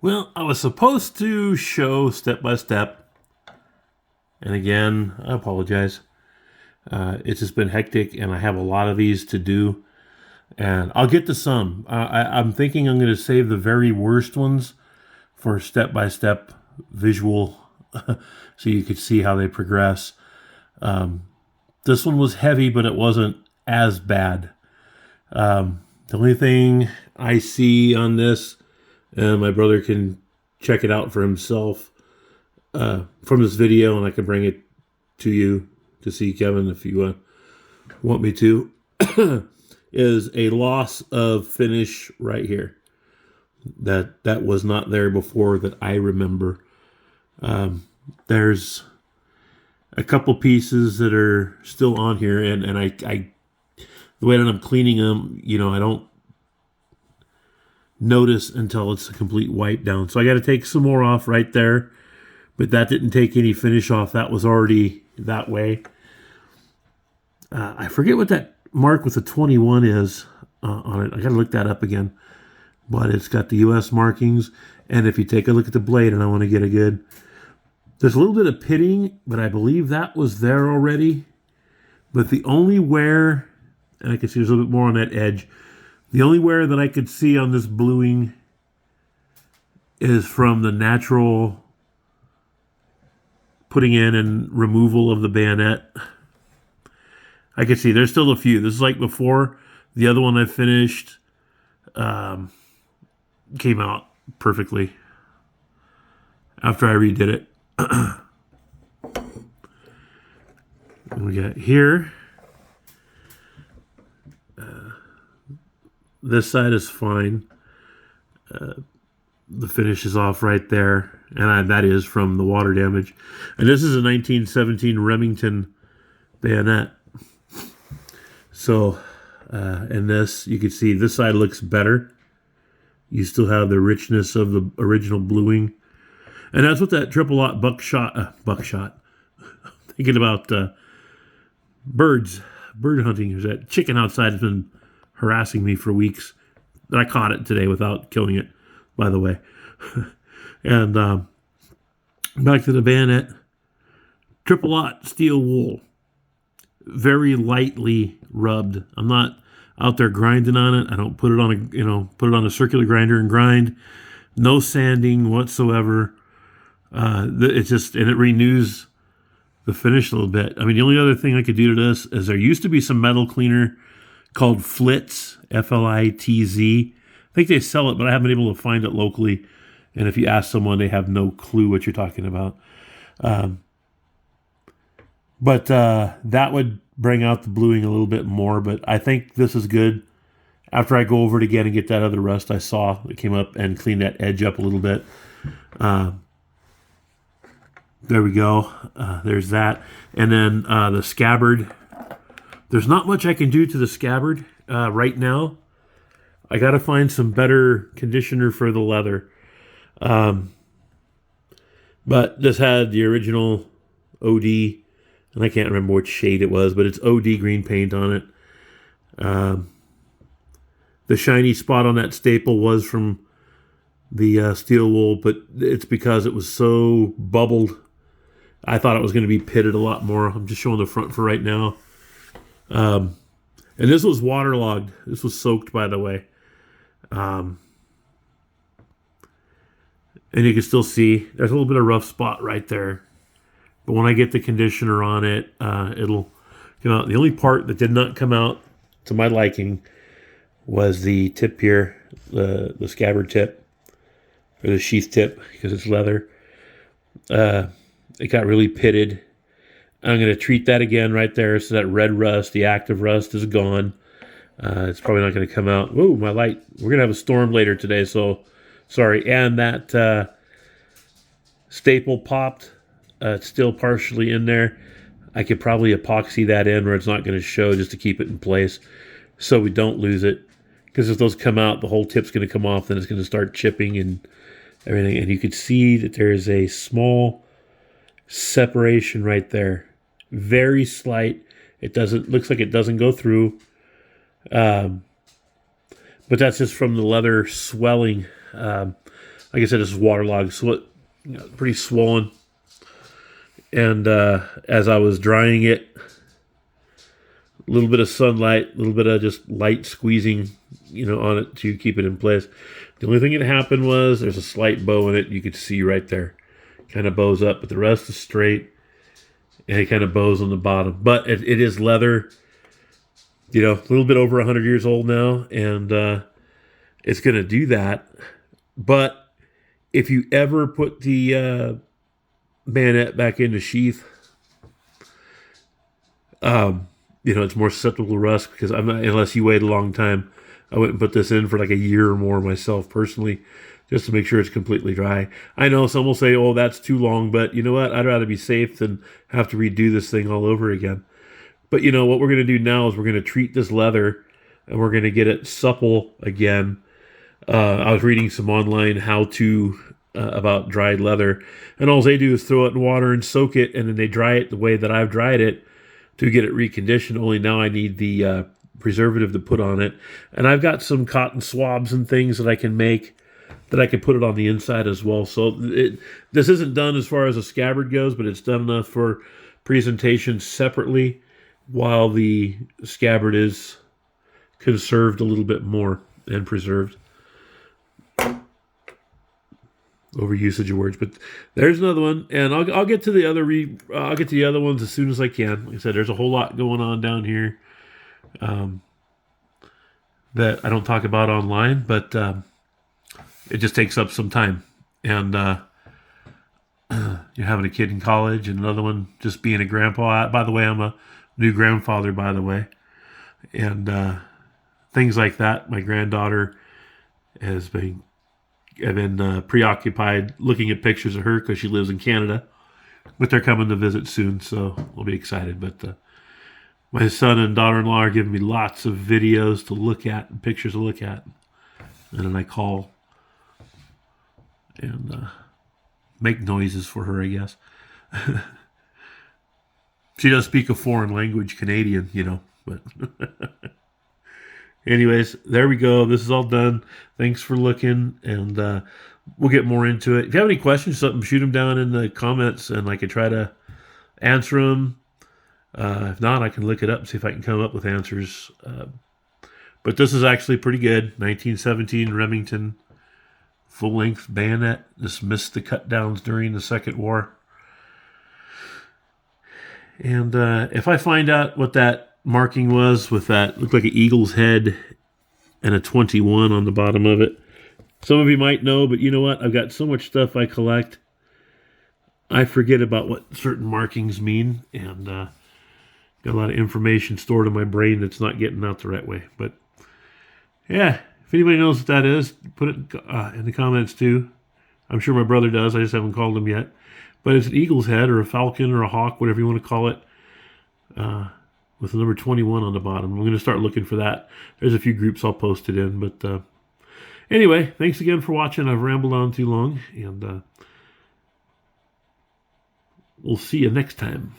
Well, I was supposed to show step by step, and again, I apologize. It's just been hectic, and I have a lot of these to do, and I'll get to some. I'm thinking I'm going to save the very worst ones for step by step visual, so you could see how they progress. This one was heavy, but it wasn't as bad. The only thing I see on this, and my brother can check it out for himself from this video, and I can bring it to you to see, Kevin, if you want me to, is a loss of finish right here. That was not there before that I remember. There's a couple pieces that are still on here, and I the way that I'm cleaning them, I don't notice until it's a complete wipe down. So I got to take some more off right there, but that didn't take any finish off. That was already that way. I forget what that mark with the 21 is on it. I got to look that up again. But it's got the U.S. markings, and if you take a look at the blade, and I want to get a good... There's a little bit of pitting, but I believe that was there already. But the only wear, and I can see there's a little bit more on that edge, the only wear that I could see on this bluing is from the natural putting in and removal of the bayonet. I can see there's still a few. This is like before. The other one I finished came out perfectly after I redid it. And we got here. This side is fine. The finish is off right there, and that is from the water damage. And this is a 1917 Remington bayonet. So, in this, you can see this side looks better. You still have the richness of the original bluing. And that's what that triple aught buckshot. Thinking about bird hunting. There's that chicken outside has been harassing me for weeks. And I caught it today without killing it, by the way. And back to the bayonet. Triple aught steel wool. Very lightly rubbed. I'm not out there grinding on it. I don't put it on a circular grinder and grind. No sanding whatsoever. It's just, and it renews the finish a little bit. I mean, the only other thing I could do to this is there used to be some metal cleaner called Flitz, Flitz. I think they sell it, but I haven't been able to find it locally. And if you ask someone, they have no clue what you're talking about. But that would bring out the bluing a little bit more. But I think this is good. After I go over it again and get that other rust I saw that came up and clean that edge up a little bit. There we go. There's that. And then the Scabbard. There's not much I can do to the Scabbard right now. I got to find some better conditioner for the leather. But this had the original OD, and I can't remember which shade it was, but it's OD green paint on it. The shiny spot on that staple was from the steel wool, but it's because it was so bubbled. I thought it was going to be pitted a lot more. I'm just showing the front for right now. And this was waterlogged. This was soaked, by the way. And you can still see there's a little bit of rough spot right there. But when I get the conditioner on it, it'll come out. The only part that did not come out to my liking was the tip here, the scabbard tip, or the sheath tip, because it's leather. It got really pitted. I'm going to treat that again right there so that red rust, the active rust, is gone. It's probably not going to come out. Whoa, my light. We're going to have a storm later today, so sorry. And that staple popped. It's still partially in there. I could probably epoxy that in where it's not going to show just to keep it in place so we don't lose it. Because if those come out, the whole tip's going to come off, then it's going to start chipping and everything. And you can see that there is a small separation right there. Very slight. Looks like it doesn't go through. But that's just from the leather swelling. like I said, this is waterlogged, so it, pretty swollen. And as I was drying it, a little bit of sunlight, a little bit of just light squeezing, on it to keep it in place. The only thing that happened was there's a slight bow in it. You could see right there, kind of bows up, but the rest is straight, and it kind of bows on the bottom. But it is leather, a little bit over 100 years old now, and it's going to do that. But if you ever put the bayonet back into sheath, it's more susceptible to rust because unless you wait a long time. I went and put this in for like a year or more myself personally, just to make sure it's completely dry. I know some will say, oh, that's too long, but you know what? I'd rather be safe than have to redo this thing all over again. But what we're going to do now is we're going to treat this leather and we're going to get it supple again. I was reading some online how-to about dried leather, and all they do is throw it in water and soak it, and then they dry it the way that I've dried it to get it reconditioned. Only now I need the preservative to put on it, and I've got some cotton swabs and things that I can make that I can put it on the inside as well. So this isn't done as far as a scabbard goes, but it's done enough for presentation separately while the scabbard is conserved a little bit more and preserved. Overusage of words, but there's another one, and I'll get to the other ones as soon as I can. Like I said, there's a whole lot going on down here that I don't talk about online, but it just takes up some time. And you're having a kid in college, and another one just being a grandpa. By the way, I'm a new grandfather, by the way, and things like that. My granddaughter has been preoccupied looking at pictures of her because she lives in Canada, but they're coming to visit soon, so we'll be excited. But my son and daughter-in-law are giving me lots of videos to look at and pictures to look at, and then I call and make noises for her, I guess. She does speak a foreign language, Canadian, but anyways, there we go. This is all done. Thanks for looking, and we'll get more into it. If you have any questions, shoot them down in the comments, and I can try to answer them. If not, I can look it up and see if I can come up with answers. But this is actually pretty good. 1917 Remington full-length bayonet. Just missed the cut-downs during the Second War. And if I find out what that marking was with that, looked like an eagle's head and a 21 on the bottom of it. Some of you might know, but you know what? I've got so much stuff I collect, I forget about what certain markings mean, and got a lot of information stored in my brain that's not getting out the right way. But yeah, if anybody knows what that is, put it in the comments too. I'm sure my brother does. I just haven't called him yet. But it's an eagle's head or a falcon or a hawk, whatever you want to call it, with the number 21 on the bottom. I'm going to start looking for that. There's a few groups I'll post it in. But anyway, thanks again for watching. I've rambled on too long, and we'll see you next time.